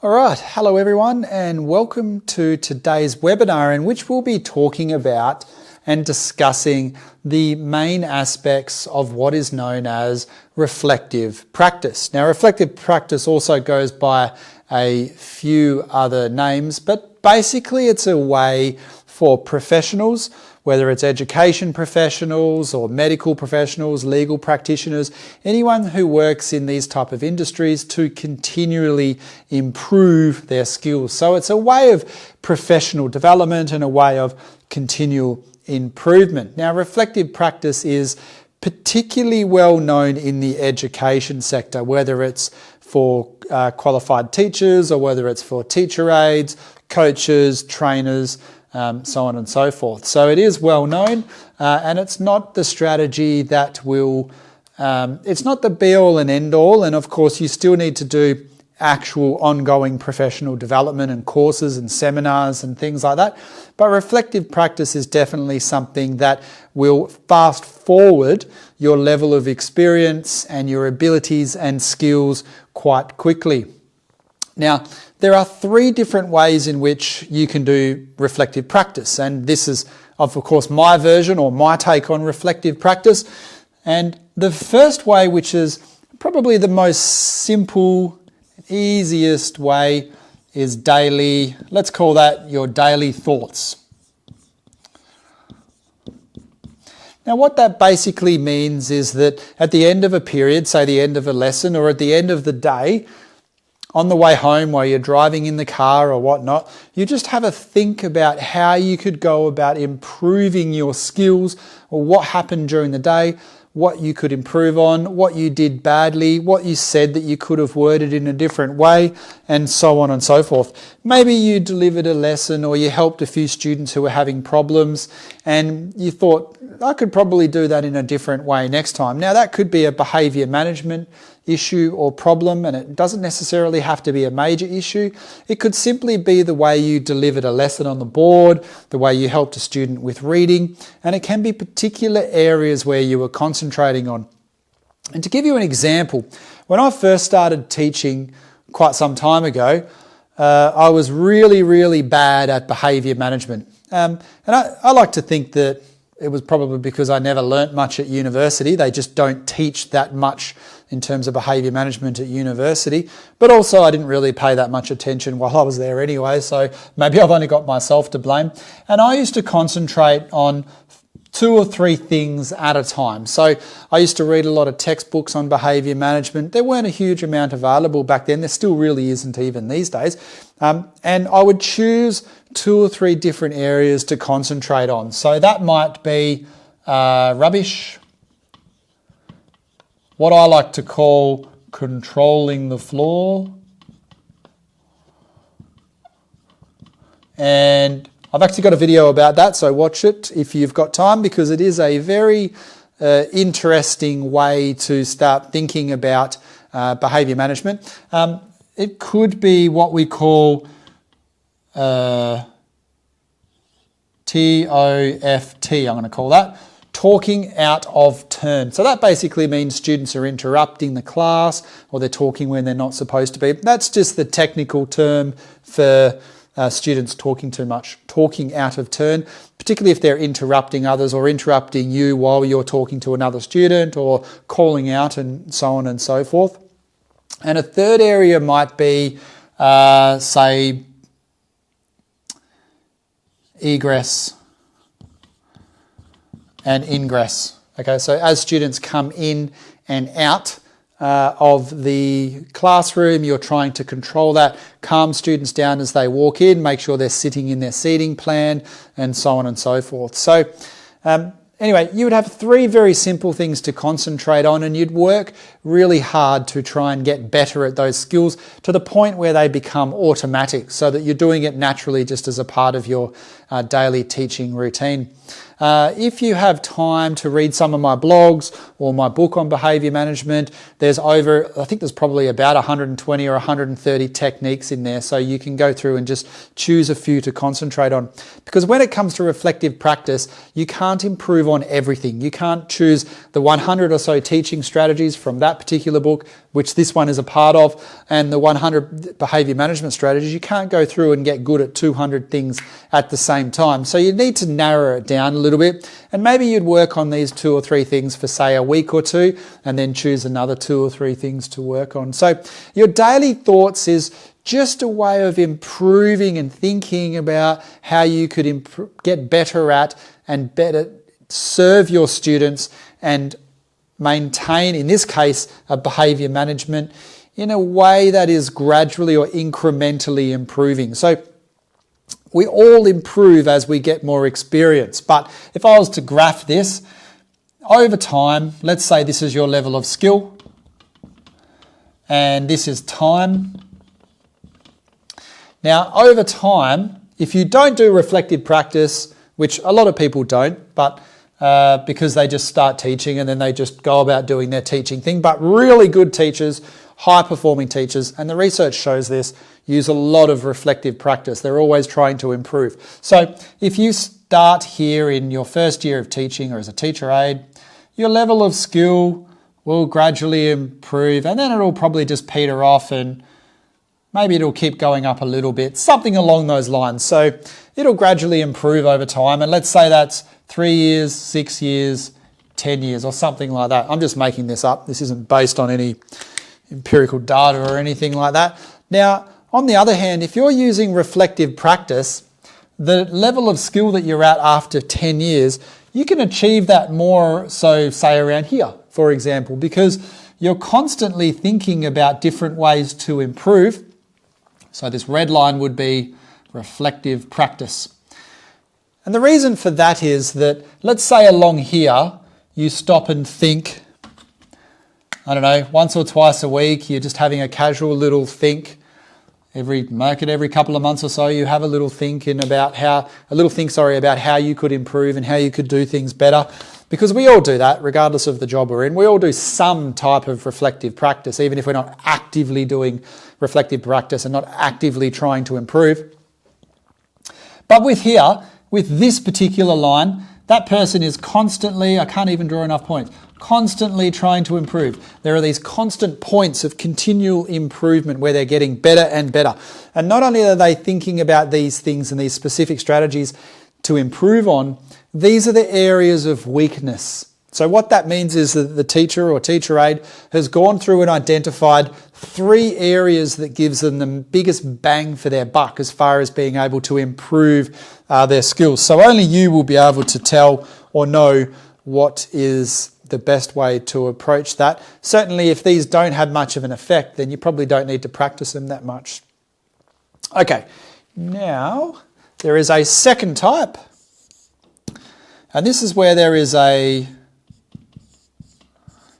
All right, hello everyone and welcome to today's webinar in which we'll be talking about and discussing the main aspects of what is known as reflective practice. Now, reflective practice also goes by a few other names, but basically it's a way for professionals, whether it's education professionals or medical professionals, legal practitioners, anyone who works in these type of industries to continually improve their skills. So it's a way of professional development and a way of continual improvement. Now, reflective practice is particularly well known in the education sector, whether it's for qualified teachers or whether it's for teacher aides, coaches, trainers, so on and so forth. So it is well known and it's not the strategy that will, it's not the be all and end all, and of course you still need to do actual ongoing professional development and courses and seminars and things like that. But reflective practice is definitely something that will fast forward your level of experience and your abilities and skills quite quickly. Now, there are three different ways in which you can do reflective practice, and this is, of course, my version or my take on reflective practice. And the first way, which is probably the most simple, easiest way, is daily, let's call that your daily thoughts. Now, what that basically means is that at the end of a period, say the end of a lesson or at the end of the day, on the way home while you're driving in the car or whatnot, you just have a think about how you could go about improving your skills or what happened during the day, what you could improve on, what you did badly, what you said that you could have worded in a different way, and so on and so forth. Maybe you delivered a lesson or you helped a few students who were having problems and you thought, I could probably do that in a different way next time. Now, that could be a behaviour management issue or problem, and it doesn't necessarily have to be a major issue. It could simply be the way you delivered a lesson on the board, the way you helped a student with reading, and it can be particular areas where you were concentrating on. And to give you an example, when I first started teaching quite some time ago, I was really bad at behaviour management. And I like to think that it was probably because I never learnt much at university. They just don't teach that much in terms of behaviour management at university. But also I didn't really pay that much attention while I was there anyway, so maybe I've only got myself to blame. And I used to concentrate on 2 or 3 things at a time. So I used to read a lot of textbooks on behaviour management. There weren't a huge amount available back then. There still really isn't even these days. And I would choose 2 or 3 different areas to concentrate on. So that might be rubbish, what I like to call controlling the floor, and I've actually got a video about that, so watch it if you've got time, because it is a very interesting way to start thinking about behaviour management. It could be what we call TOFT, I'm going to call that, talking out of turn. So that basically means students are interrupting the class or they're talking when they're not supposed to be. That's just the technical term for students talking too much, talking out of turn, particularly if they're interrupting others or interrupting you while you're talking to another student or calling out and so on and so forth. And a third area might be, say, egress and ingress. Okay, so as students come in and out of the classroom, you're trying to control that, calm students down as they walk in, make sure they're sitting in their seating plan, and so on and so forth. So anyway, you would have 3 very simple things to concentrate on, and you'd work really hard to try and get better at those skills to the point where they become automatic, so that you're doing it naturally just as a part of your daily teaching routine. If you have time to read some of my blogs or my book on behaviour management, I think there's probably about 120 or 130 techniques in there, so you can go through and just choose a few to concentrate on. Because when it comes to reflective practice, you can't improve on everything. You can't choose the 100 or so teaching strategies from that particular book, which this one is a part of, and the 100 behaviour management strategies. You can't go through and get good at 200 things at the same time. So you need to narrow it down a little bit, and maybe you'd work on these 2 or 3 things for say a week or 2, and then choose another 2 or 3 things to work on. So your daily thoughts is just a way of improving and thinking about how you could get better at and better serve your students and maintain, in this case, a behaviour management in a way that is gradually or incrementally improving. So we all improve as we get more experience. But if I was to graph this, over time, let's say this is your level of skill, and this is time. Now, over time, if you don't do reflective practice, which a lot of people don't, but because they just start teaching and then they just go about doing their teaching thing, but really good teachers, high-performing teachers, and the research shows this, use a lot of reflective practice. They're always trying to improve. So if you start here in your first year of teaching or as a teacher aide, your level of skill will gradually improve, and then it'll probably just peter off, and maybe it'll keep going up a little bit, something along those lines. So it'll gradually improve over time, and let's say that's 3 years, 6 years, 10 years, or something like that. I'm just making this up. This isn't based on any empirical data or anything like that. Now, on the other hand, if you're using reflective practice, the level of skill that you're at after 10 years, you can achieve that more so, say, around here, for example, because you're constantly thinking about different ways to improve. So this red line would be reflective practice. And the reason for that is that, let's say along here, you stop and think, I don't know, once or twice a week, you're just having a casual little think. Every couple of months or so, you have a little think about how you could improve and how you could do things better. Because we all do that, regardless of the job we're in. We all do some type of reflective practice, even if we're not actively doing reflective practice and not actively trying to improve. But with this particular line, that person is constantly, I can't even draw enough points, constantly trying to improve. There are these constant points of continual improvement where they're getting better and better. And not only are they thinking about these things and these specific strategies to improve on, these are the areas of weakness. So what that means is that the teacher or teacher aide has gone through and identified 3 areas that gives them the biggest bang for their buck as far as being able to improve their skills. So only you will be able to tell or know what is the best way to approach that. Certainly if these don't have much of an effect, then you probably don't need to practice them that much. Okay, now there is a second type. And this is where there is a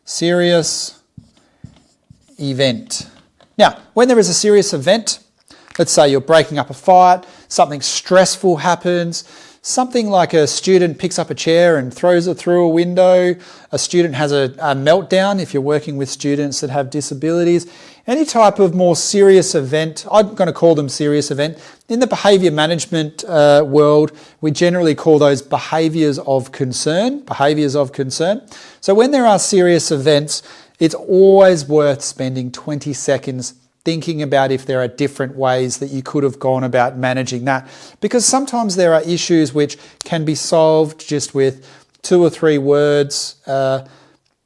serious event. Now, when there is a serious event, let's say you're breaking up a fight, something stressful happens, something like a student picks up a chair and throws it through a window, a student has a meltdown if you're working with students that have disabilities, any type of more serious event, I'm going to call them serious event. In the behaviour management world, we generally call those behaviours of concern. So when there are serious events, it's always worth spending 20 seconds thinking about if there are different ways that you could have gone about managing that. Because sometimes there are issues which can be solved just with 2 or 3 words,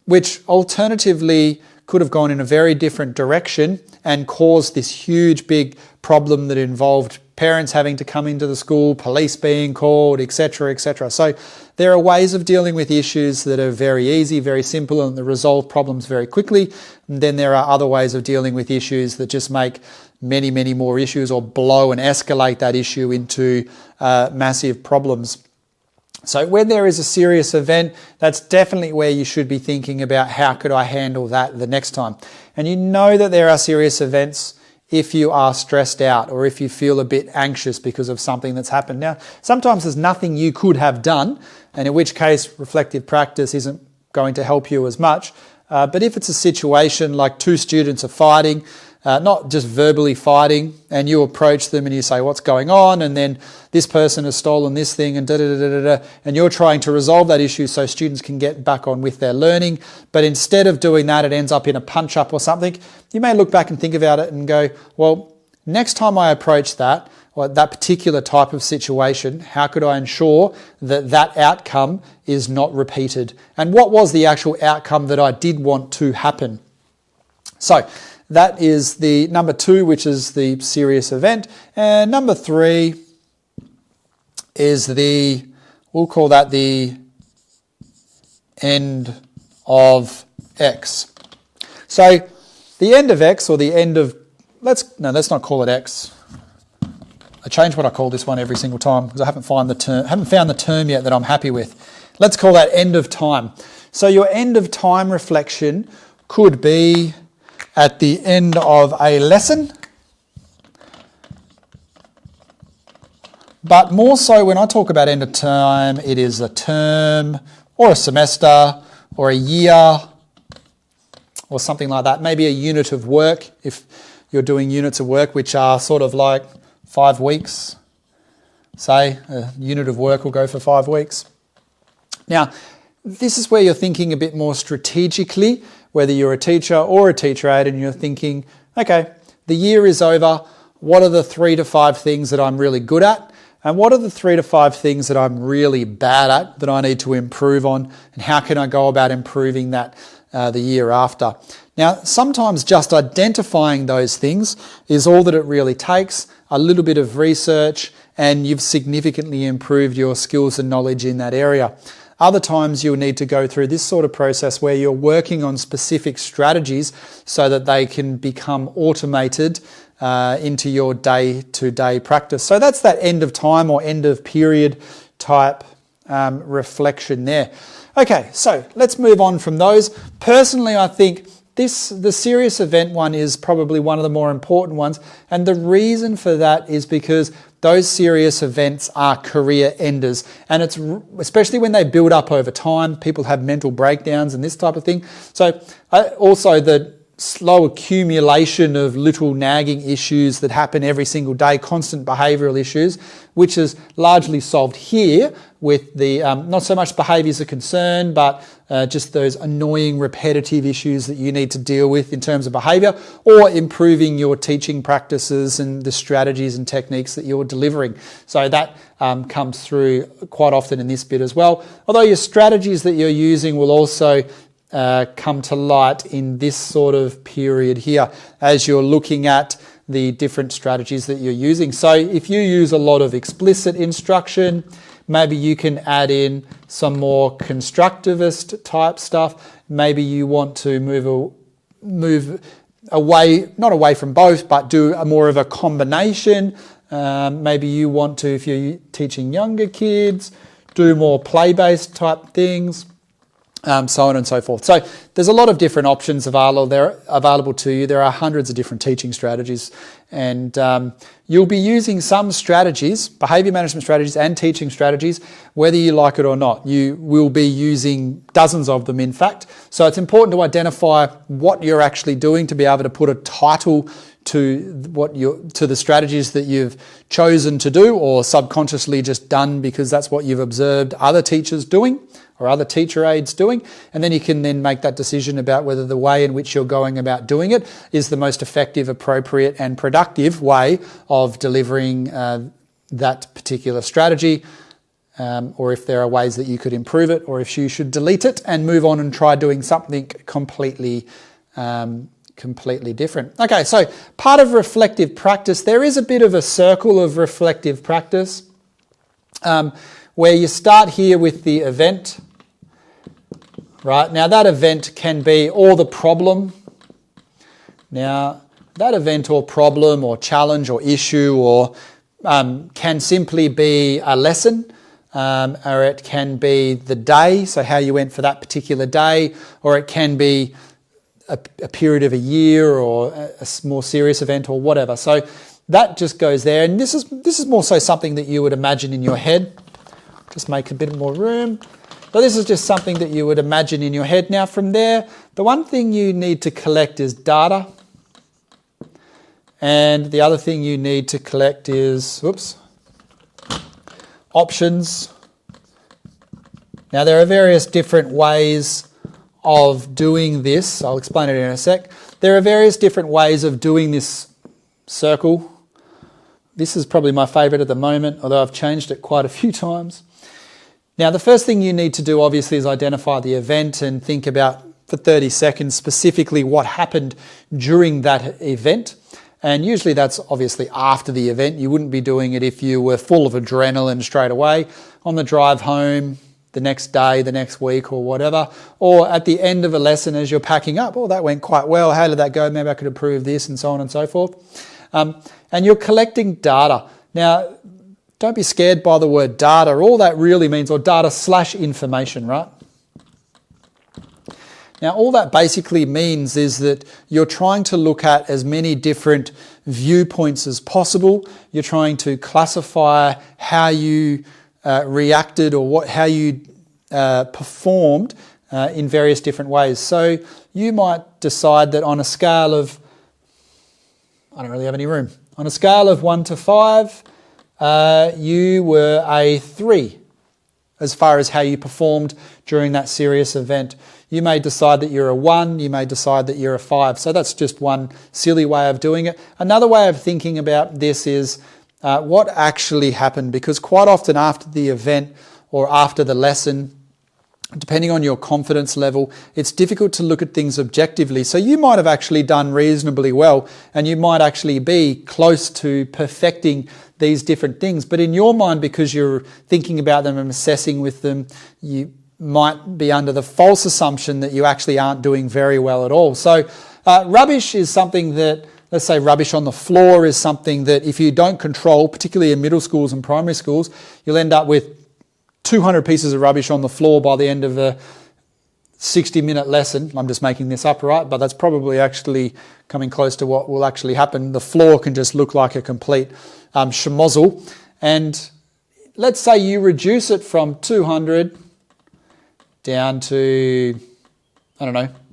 which alternatively could have gone in a very different direction and caused this huge big problem that involved parents having to come into the school, police being called, etc., etc. So there are ways of dealing with issues that are very easy, very simple, and that resolve problems very quickly. And then there are other ways of dealing with issues that just make many, many more issues or blow and escalate that issue into massive problems. So when there is a serious event, that's definitely where you should be thinking about how could I handle that the next time. And you know that there are serious events if you are stressed out or if you feel a bit anxious because of something that's happened. Now, sometimes there's nothing you could have done, and in which case reflective practice isn't going to help you as much. But if it's a situation like two students are fighting, not just verbally fighting, and you approach them and you say, what's going on? And then this person has stolen this thing and da-da-da-da-da, and you're trying to resolve that issue so students can get back on with their learning. But instead of doing that, it ends up in a punch-up or something. You may look back and think about it and go, well, next time I approach that, or that particular type of situation, how could I ensure that that outcome is not repeated? And what was the actual outcome that I did want to happen? So that is the number 2, which is the serious event. And number 3 is we'll call that the end of X. So the end of X, or the end of, let's not call it X. I change what I call this one every single time because I haven't found the term yet that I'm happy with. Let's call that end of time. So your end of time reflection could be at the end of a lesson, but more so when I talk about end of time, it is a term or a semester or a year or something like that. Maybe a unit of work if you're doing units of work which are sort of like 5 weeks. Say a unit of work will go for 5 weeks. Now, this is where you're thinking a bit more strategically, whether you're a teacher or a teacher aide, and you're thinking, okay, the year is over. What are the 3 to 5 things that I'm really good at? And what are the 3 to 5 things that I'm really bad at that I need to improve on? And how can I go about improving that the year after? Now, sometimes just identifying those things is all that it really takes, a little bit of research, and you've significantly improved your skills and knowledge in that area. Other times you'll need to go through this sort of process where you're working on specific strategies so that they can become automated into your day-to-day practice. So that's that end of time or end of period type reflection there. Okay, so let's move on from those. Personally, I think the serious event one is probably one of the more important ones, and the reason for that is because those serious events are career enders, and it's especially when they build up over time. People have mental breakdowns and this type of thing. So also the slow accumulation of little nagging issues that happen every single day, constant behavioural issues, which is largely solved here with the not so much behaviours are concerned, but just those annoying repetitive issues that you need to deal with in terms of behaviour, or improving your teaching practices and the strategies and techniques that you're delivering. So that comes through quite often in this bit as well. Although your strategies that you're using will also come to light in this sort of period here as you're looking at the different strategies that you're using. So if you use a lot of explicit instruction, maybe you can add in some more constructivist type stuff. Maybe you want to move away, not away from both, but do a more of a combination. Maybe you want to, if you're teaching younger kids, do more play-based type things. So on and so forth. So there's a lot of different options available to you. There are hundreds of different teaching strategies, and you'll be using some strategies, behaviour management strategies and teaching strategies, whether you like it or not. You will be using dozens of them, in fact. So it's important to identify what you're actually doing to be able to put a title to the strategies that you've chosen to do, or subconsciously just done because that's what you've observed other teachers doing or other teacher aides doing, and then you can then make that decision about whether the way in which you're going about doing it is the most effective, appropriate and productive way of delivering that particular strategy, or if there are ways that you could improve it, or if you should delete it and move on and try doing something completely different. Okay, so part of reflective practice, there is a bit of a circle of reflective practice where you start here with the event, right? Now that event can be or the problem. Now that event or problem or challenge or issue or can simply be a lesson, or it can be the day, so how you went for that particular day, or it can be a period of a year or a more serious event or whatever. So that just goes there. And this is more so something that you would imagine in your head. Just make a bit more room. So this is just something that you would imagine in your head. Now from there, the one thing you need to collect is data. And the other thing you need to collect is, options. Now there are various different ways of doing this. I'll explain it in a sec. There are various different ways of doing this circle. This is probably my favourite at the moment, although I've changed it quite a few times. Now the first thing you need to do obviously is identify the event and think about for 30 seconds specifically what happened during that event. And usually that's obviously after the event. You wouldn't be doing it if you were full of adrenaline straight away on the drive home, the next day, the next week or whatever, or at the end of a lesson as you're packing up. Oh, that went quite well. How did that go? Maybe I could improve this, and so on and so forth. And you're collecting data. Now, don't be scared by the word data. All that really means, or data/information, right? Now, all that basically means is that you're trying to look at as many different viewpoints as possible. You're trying to classify how you reacted or how you performed in various different ways. So you might decide that on a scale of, I don't really have any room, on a scale of 1 to 5, you were a 3 as far as how you performed during that serious event. You may decide that you're a 1, you may decide that you're a 5. So that's just one silly way of doing it. Another way of thinking about this is what actually happened, because quite often after the event or after the lesson, depending on your confidence level, it's difficult to look at things objectively. So you might have actually done reasonably well and you might actually be close to perfecting these different things. But in your mind, because you're thinking about them and assessing with them, you might be under the false assumption that you actually aren't doing very well at all. So rubbish is something that, let's say rubbish on the floor is something that if you don't control, particularly in middle schools and primary schools, you'll end up with 200 pieces of rubbish on the floor by the end of a 60-minute lesson. I'm just making this up, right? But that's probably actually coming close to what will actually happen. The floor can just look like a complete schmozzle. And let's say you reduce it from 200 down to,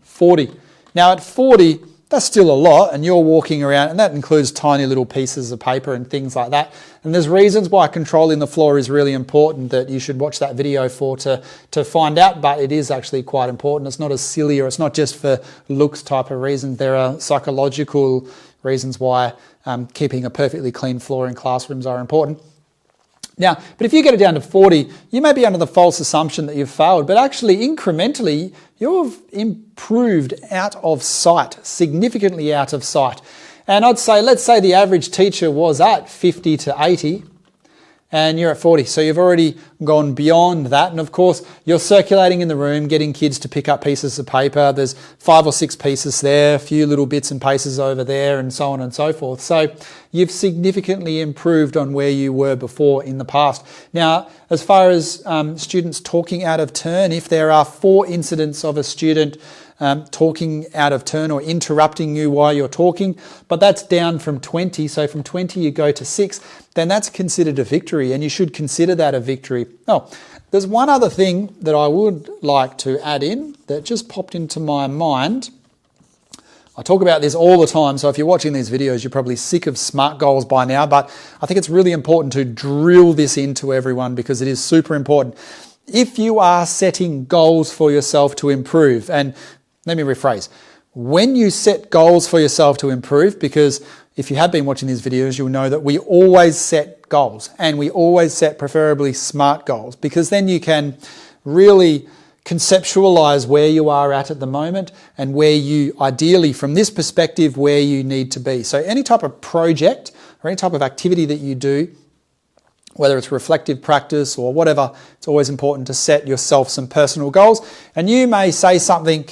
40. Now at 40, that's still a lot, and you're walking around, and that includes tiny little pieces of paper and things like that. And there's reasons why controlling the floor is really important that you should watch that video for to find out, but it is actually quite important. It's not as silly, or it's not just for looks type of reasons. There are psychological reasons why keeping a perfectly clean floor in classrooms are important. Now, but if you get it down to 40, you may be under the false assumption that you've failed, but actually incrementally, you've improved out of sight, significantly out of sight. And I'd say, let's say the average teacher was at 50 to 80, and you're at 40. So you've already gone beyond that. And of course, you're circulating in the room, getting kids to pick up pieces of paper. There's 5 or 6 pieces there, a few little bits and pieces over there, and so on and so forth. So you've significantly improved on where you were before in the past. Now, as far as students talking out of turn, if there are 4 incidents of a student talking out of turn or interrupting you while you're talking, but that's down from 20. So from 20 you go to 6, then that's considered a victory, and you should consider that a victory. Oh, there's one other thing that I would like to add in that just popped into my mind. I talk about this all the time, so if you're watching these videos, you're probably sick of SMART goals by now, but I think it's really important to drill this into everyone because it is super important. If you are setting goals for yourself to improve, and let me rephrase, when you set goals for yourself to improve, because if you have been watching these videos, you'll know that we always set goals, and we always set preferably SMART goals, because then you can really conceptualize where you are at the moment and where you, ideally from this perspective, where you need to be. So any type of project or any type of activity that you do, whether it's reflective practice or whatever, it's always important to set yourself some personal goals. And you may say something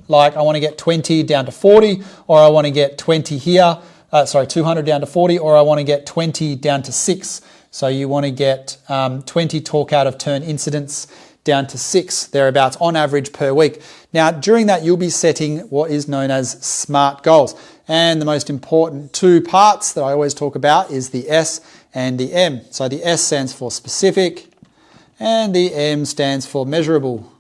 like, I want to get 20 down to 40, or I want to get 20 here, 200 down to 40, or I want to get 20 down to 6. So you want to get 20 talk out of turn incidents down to 6, thereabouts, on average per week. Now, during that, you'll be setting what is known as SMART goals. And the most important two parts that I always talk about is the S and the M. So the S stands for specific and the M stands for measurable.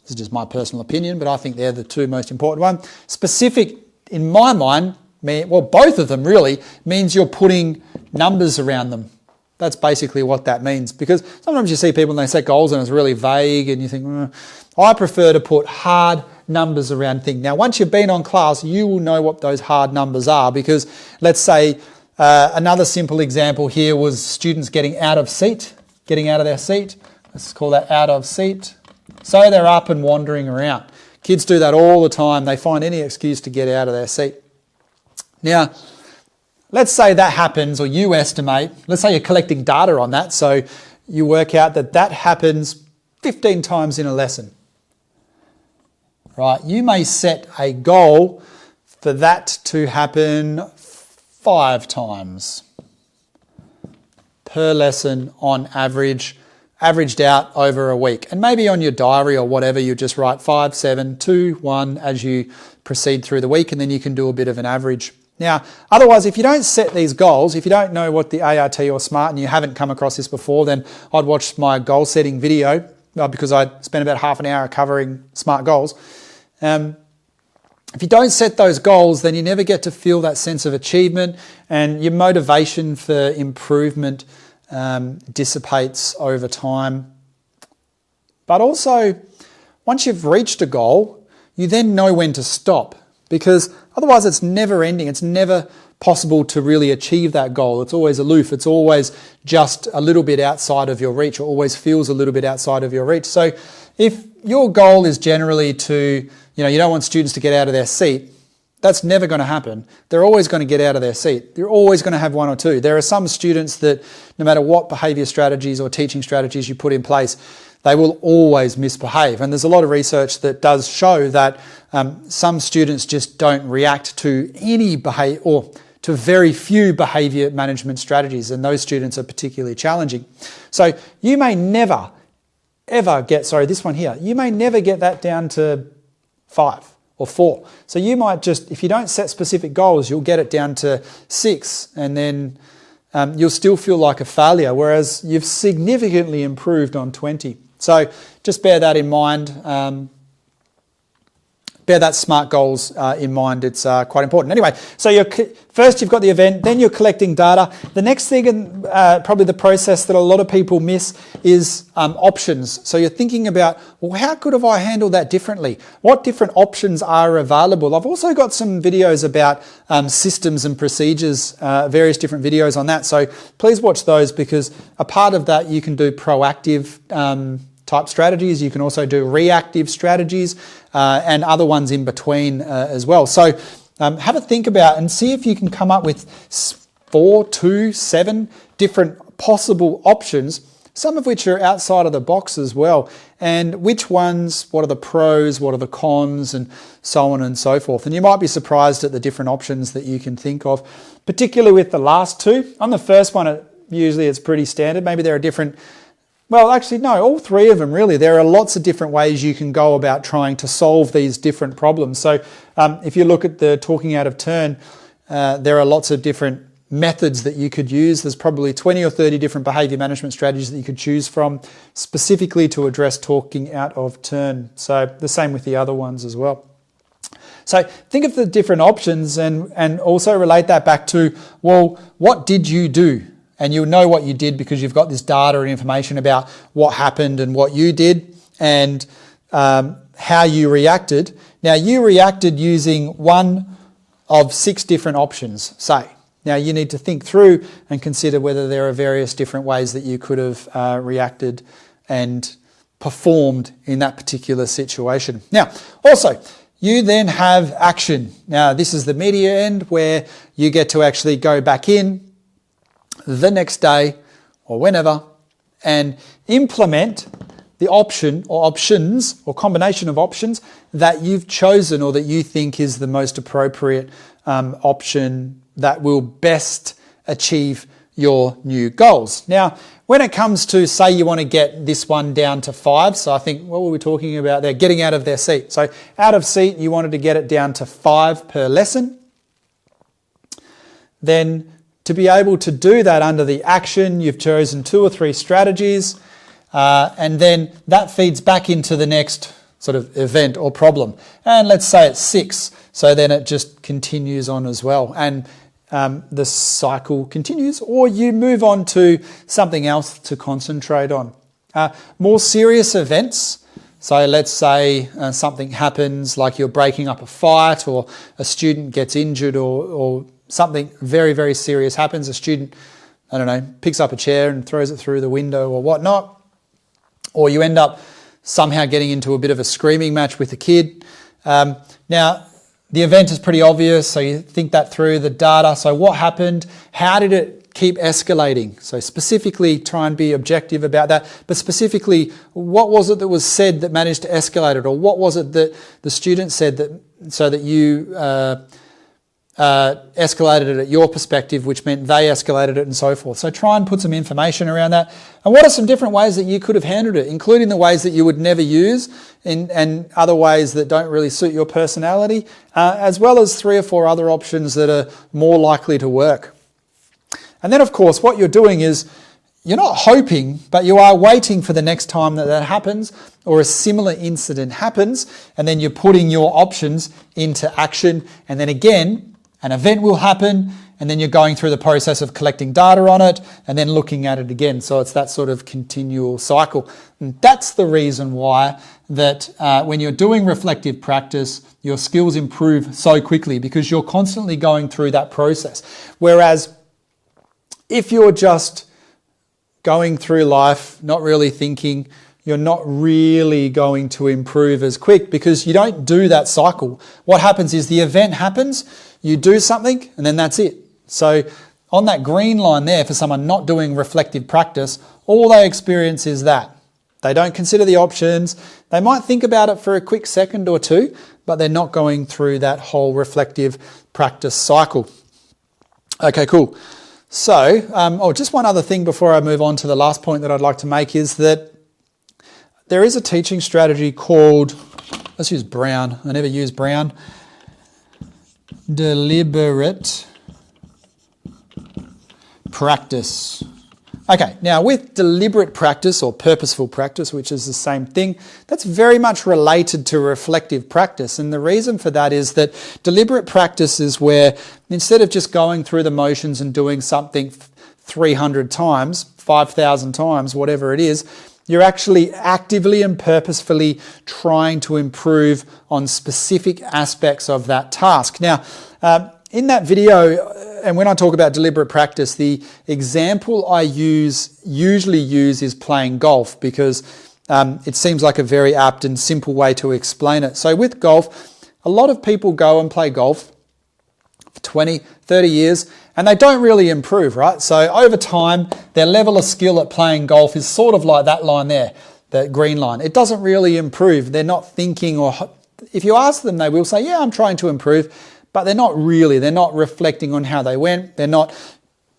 This is just my personal opinion, but I think they're the two most important ones. Specific, in my mind, well, both of them really, means you're putting numbers around them. That's basically what that means, because sometimes you see people and they set goals and it's really vague and you think, I prefer to put hard numbers around things. Now, once you've been on class, you will know what those hard numbers are, because let's say another simple example here was students getting out of their seat. Let's call that out of seat. So they're up and wandering around. Kids do that all the time. They find any excuse to get out of their seat. Now, let's say that happens, or you estimate, let's say you're collecting data on that, so you work out that that happens 15 times in a lesson. Right, you may set a goal for that to happen 5 times per lesson on average, averaged out over a week. And maybe on your diary or whatever, you just write 5, 7, 2, 1 as you proceed through the week, and then you can do a bit of an average. Now, otherwise, if you don't set these goals, if you don't know what the ART or SMART and you haven't come across this before, then I'd watch my goal setting video, because I spent about half an hour covering SMART goals. If you don't set those goals, then you never get to feel that sense of achievement, and your motivation for improvement dissipates over time. But also, once you've reached a goal, you then know when to stop, because otherwise it's never ending. It's never possible to really achieve that goal. It's always aloof. It's always just a little bit outside of your reach. It always feels a little bit outside of your reach. So if your goal is generally to, you don't want students to get out of their seat, that's never going to happen. They're always going to get out of their seat. They're always going to have one or two. There are some students that no matter what behaviour strategies or teaching strategies you put in place, they will always misbehave. And there's a lot of research that does show that some students just don't react to any behaviour, or to very few behaviour management strategies, and those students are particularly challenging. So you may never, ever get, this one here, you may never get that down to 5 or 4. So you might just, if you don't set specific goals, you'll get it down to 6, and then you'll still feel like a failure, whereas you've significantly improved on 20. So just bear that in mind. Bear that SMART goals in mind. It's quite important. Anyway, so first you've got the event, then you're collecting data. The next thing, and probably the process that a lot of people miss, is options. So you're thinking about, well, how could have I handled that differently? What different options are available? I've also got some videos about systems and procedures, various different videos on that. So please watch those, because a part of that you can do proactive type strategies. You can also do reactive strategies and other ones in between as well. So have a think about and see if you can come up with 4, 2, 7 different possible options, some of which are outside of the box as well, and which ones, what are the pros, what are the cons, and so on and so forth. And you might be surprised at the different options that you can think of, particularly with the last two. On the first one, usually it's pretty standard. Maybe there are different, well, actually, no, all 3 of them really. There are lots of different ways you can go about trying to solve these different problems. So if you look at the talking out of turn, there are lots of different methods that you could use. There's probably 20 or 30 different behaviour management strategies that you could choose from specifically to address talking out of turn. So the same with the other ones as well. So think of the different options and also relate that back to, well, what did you do? And you'll know what you did because you've got this data and information about what happened and what you did and how you reacted. Now, you reacted using one of 6 different options, say. Now, you need to think through and consider whether there are various different ways that you could have reacted and performed in that particular situation. Now, also, you then have action. Now, this is the media end where you get to actually go back in the next day or whenever and implement the option or options or combination of options that you've chosen or that you think is the most appropriate option that will best achieve your new goals. Now, when it comes to, say you want to get this one down to 5, so I think, what were we talking about there? Getting out of their seat. So out of seat, you wanted to get it down to 5 per lesson. Then to be able to do that under the action, you've chosen 2 or 3 strategies, and then that feeds back into the next sort of event or problem. And let's say it's 6, so then it just continues on as well. And the cycle continues, or you move on to something else to concentrate on. More serious events, so let's say something happens like you're breaking up a fight, or a student gets injured, or something very, very serious happens. A student, I don't know, picks up a chair and throws it through the window or whatnot, or you end up somehow getting into a bit of a screaming match with a kid. Now, the event is pretty obvious, so you think that through, the data. So what happened? How did it keep escalating? So specifically try and be objective about that, but specifically, what was it that was said that managed to escalate it? Or what was it that the student said that so that you escalated it at your perspective, which meant they escalated it and so forth. So try and put some information around that. And what are some different ways that you could have handled it, including the ways that you would never use and other ways that don't really suit your personality, as well as 3 or 4 other options that are more likely to work. And then, of course, what you're doing is you're not hoping, but you are waiting for the next time that happens or a similar incident happens, and then you're putting your options into action. And then again, an event will happen, and then you're going through the process of collecting data on it and then looking at it again. So it's that sort of continual cycle. And that's the reason why that when you're doing reflective practice, your skills improve so quickly, because you're constantly going through that process. Whereas if you're just going through life, not really thinking, you're not really going to improve as quick, because you don't do that cycle. What happens is the event happens, you do something, and then that's it. So on that green line there, for someone not doing reflective practice, all they experience is that. They don't consider the options. They might think about it for a quick second or 2, but they're not going through that whole reflective practice cycle. Okay, cool. So, just one other thing before I move on to the last point that I'd like to make is that there is a teaching strategy called, let's use Brown. I never use Brown. Deliberate practice. Okay, now with deliberate practice or purposeful practice, which is the same thing, that's very much related to reflective practice. And the reason for that is that deliberate practice is where instead of just going through the motions and doing something 300 times, 5,000 times, whatever it is, you're actually actively and purposefully trying to improve on specific aspects of that task. Now, in that video, and when I talk about deliberate practice, the example I usually use is playing golf, because it seems like a very apt and simple way to explain it. So with golf, a lot of people go and play golf for 20, 30 years, and they don't really improve, right? So over time, their level of skill at playing golf is sort of like that line there, that green line. It doesn't really improve. They're not thinking, or if you ask them, they will say, yeah, I'm trying to improve, but they're not really. They're not reflecting on how they went. They're not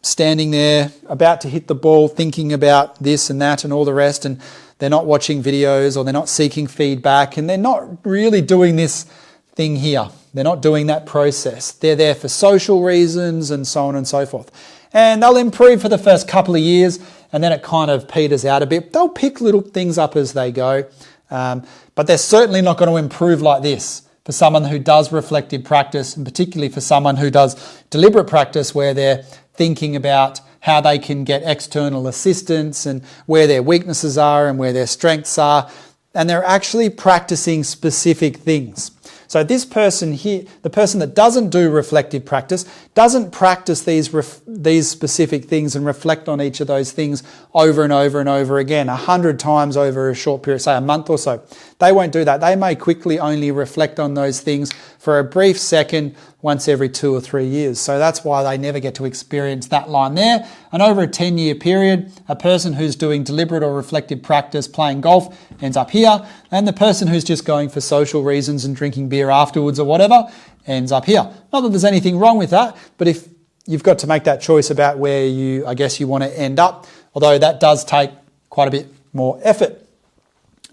standing there about to hit the ball thinking about this and that and all the rest, and they're not watching videos, or they're not seeking feedback, and they're not really doing this thing here. They're not doing that process. They're there for social reasons and so on and so forth. And they'll improve for the first couple of years, and then it kind of peters out a bit. They'll pick little things up as they go, but they're certainly not going to improve like this for someone who does reflective practice, and particularly for someone who does deliberate practice, where they're thinking about how they can get external assistance and where their weaknesses are and where their strengths are, and they're actually practicing specific things. So this person here, the person that doesn't do reflective practice, doesn't practice these specific things and reflect on each of those things over and over and over again, 100 times over a short period, say a month or so. They won't do that. They may quickly only reflect on those things for a brief second once every 2 or 3 years. So that's why they never get to experience that line there. And over a 10-year period, a person who's doing deliberate or reflective practice playing golf ends up here, and the person who's just going for social reasons and drinking beer afterwards or whatever ends up here. Not that there's anything wrong with that, but if you've got to make that choice about where you want to end up, although that does take quite a bit more effort.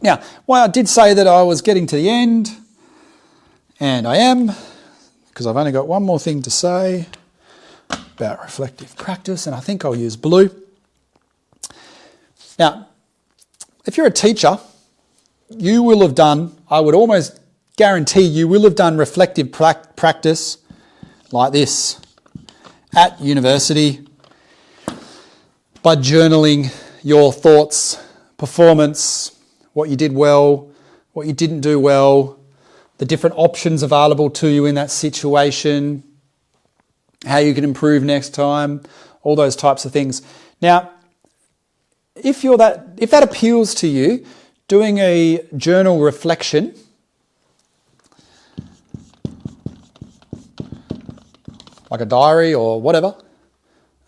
Now, I did say that I was getting to the end, and I am, because I've only got one more thing to say about reflective practice, and I think I'll use blue. Now, if you're a teacher, you will have done, I would almost guarantee you will have done reflective practice like this at university by journaling your thoughts, performance, what you did well, what you didn't do well, the different options available to you in that situation, how you can improve next time, all those types of things. Now, if that appeals to you, doing a journal reflection like a diary or whatever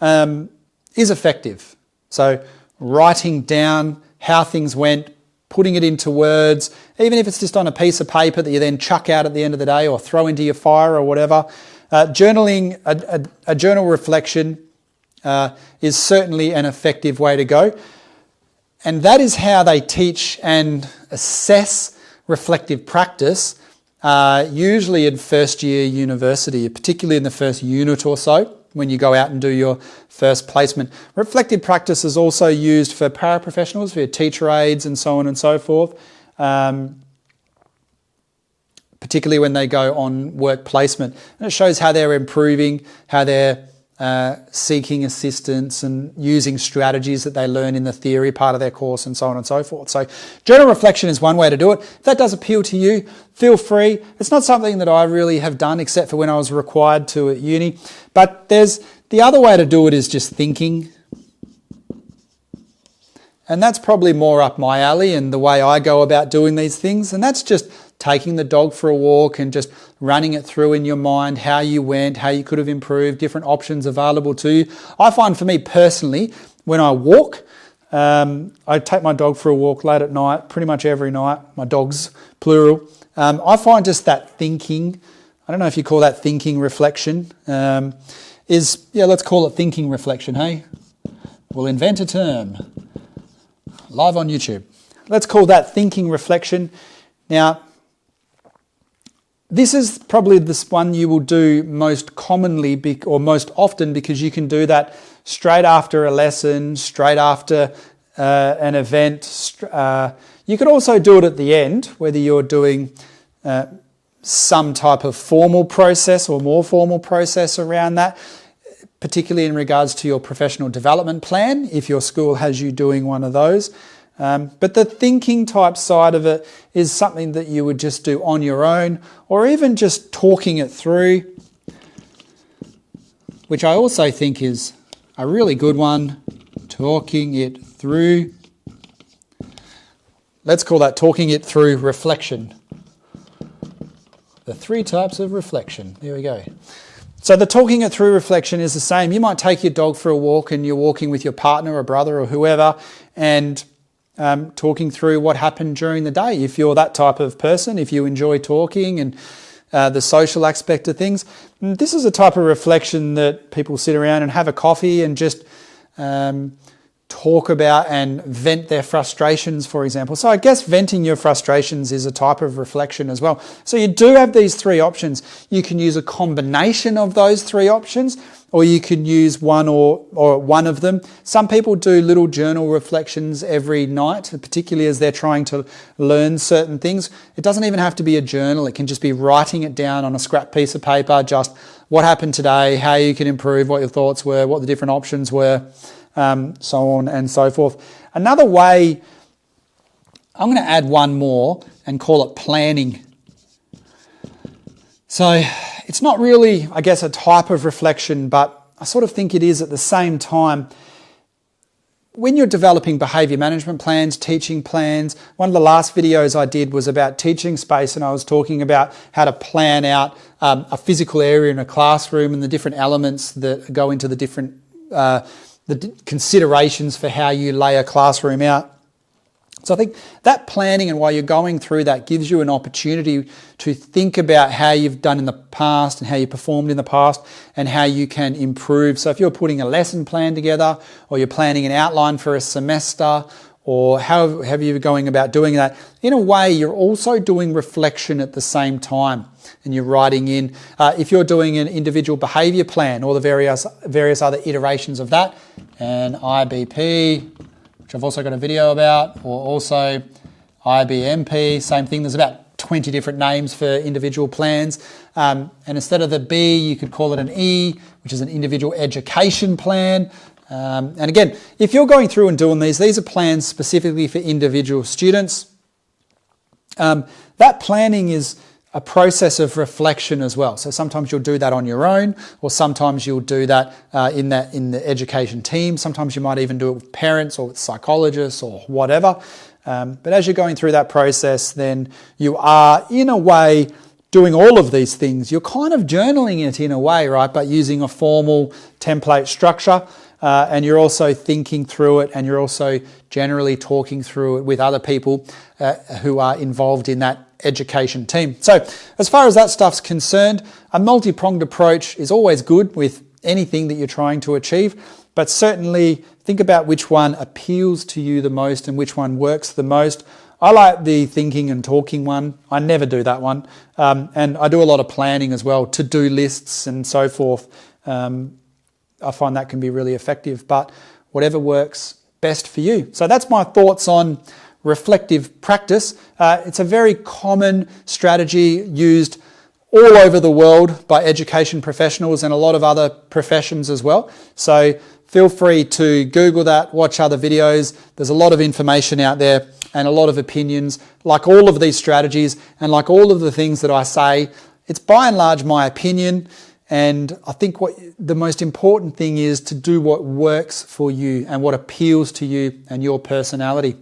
is effective. So writing down how things went, putting it into words, even if it's just on a piece of paper that you then chuck out at the end of the day or throw into your fire or whatever. Journaling, a journal reflection is certainly an effective way to go. And that is how they teach and assess reflective practice, usually in first year university, particularly in the first unit or so, when you go out and do your first placement. Reflective practice is also used for paraprofessionals, for your teacher aides and so on and so forth, particularly when they go on work placement. And it shows how they're improving, how they're seeking assistance and using strategies that they learn in the theory part of their course and so on and so forth. So journal reflection is one way to do it. If that does appeal to you, feel free. It's not something that I really have done except for when I was required to at uni. But there's the other way to do it is just thinking. And that's probably more up my alley and the way I go about doing these things. And that's just taking the dog for a walk and just running it through in your mind, how you went, how you could have improved, different options available to you. I find for me personally, when I walk, I take my dog for a walk late at night, pretty much every night, my dogs, plural. I find just that thinking, I don't know if you call that thinking reflection, let's call it thinking reflection, hey? We'll invent a term. Live on YouTube. Let's call that thinking reflection. Now, this is probably this one you will do most commonly or most often because you can do that straight after a lesson, straight after an event. You could also do it at the end, whether you're doing some type of formal process or more formal process around that, particularly in regards to your professional development plan, if your school has you doing one of those. But the thinking type side of it is something that you would just do on your own or even just talking it through, which I also think is a really good one, talking it through. Let's call that talking it through reflection. The 3 types of reflection. There we go. So the talking it through reflection is the same. You might take your dog for a walk and you're walking with your partner or brother or whoever and talking through what happened during the day. If you're that type of person, if you enjoy talking and the social aspect of things, this is a type of reflection that people sit around and have a coffee and just talk about and vent their frustrations, for example. So I guess venting your frustrations is a type of reflection as well. So you do have these 3 options. You can use a combination of those 3 options, or you can use one or one of them. Some people do little journal reflections every night, particularly as they're trying to learn certain things. It doesn't even have to be a journal. It can just be writing it down on a scrap piece of paper, just what happened today, how you can improve, what your thoughts were, what the different options were, so on and so forth. Another way, I'm going to add one more and call it planning. So it's not really, I guess, a type of reflection, but I sort of think it is at the same time. When you're developing behaviour management plans, teaching plans, one of the last videos I did was about teaching space, and I was talking about how to plan out a physical area in a classroom and the different elements that go into the different considerations for how you lay a classroom out. So I think that planning, and while you're going through that, gives you an opportunity to think about how you've done in the past and how you performed in the past and how you can improve. So if you're putting a lesson plan together, or you're planning an outline for a semester, or however you're going about doing that, in a way you're also doing reflection at the same time, and you're writing in, if you're doing an individual behaviour plan or the various other iterations of that, an IBP, which I've also got a video about, or also IBMP, same thing. There's about 20 different names for individual plans. And instead of the B, you could call it an E, which is an individual education plan. And again, if you're going through and doing these are plans specifically for individual students. That planning is a process of reflection as well. So sometimes you'll do that on your own, or sometimes you'll do that in the education team. Sometimes you might even do it with parents or with psychologists or whatever. But as you're going through that process, then you are, in a way, doing all of these things. You're kind of journaling it in a way, right? But using a formal template structure. And you're also thinking through it, and you're also generally talking through it with other people who are involved in that education team. So as far as that stuff's concerned, a multi-pronged approach is always good with anything that you're trying to achieve, but certainly think about which one appeals to you the most and which one works the most. I like the thinking and talking one. I never do that one. And I do a lot of planning as well, to-do lists and so forth. I find that can be really effective, but whatever works best for you. So that's my thoughts on reflective practice. It's a very common strategy used all over the world by education professionals and a lot of other professions as well. So feel free to Google that, watch other videos. There's a lot of information out there and a lot of opinions. Like all of these strategies and like all of the things that I say, it's by and large my opinion. And I think what the most important thing is to do what works for you and what appeals to you and your personality.